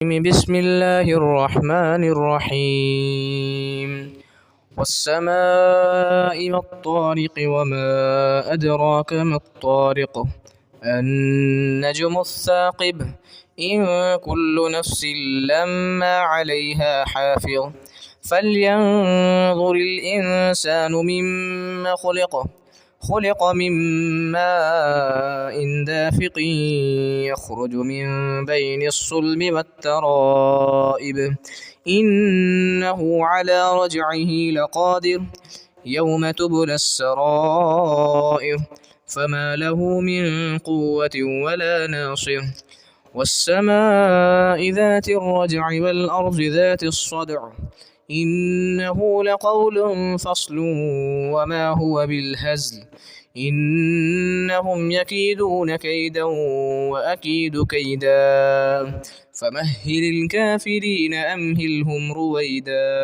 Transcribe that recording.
بسم الله الرحمن الرحيم والسماء والطارق وما أدراك ما الطارق النجم الثاقب إن كل نفس لما عليها حافظ فلينظر الإنسان مما خلق من ماء دافق يخرج من بين الصلب والترائب إنه على رجعه لقادر يوم تبلى السرائر فما له من قوة ولا ناصر والسماء ذات الرجع والأرض ذات الصدع إنه لقول فصل وما هو بالهزل إنهم يكيدون كيدا وأكيد كيدا فمهل الكافرين أمهلهم رويدا.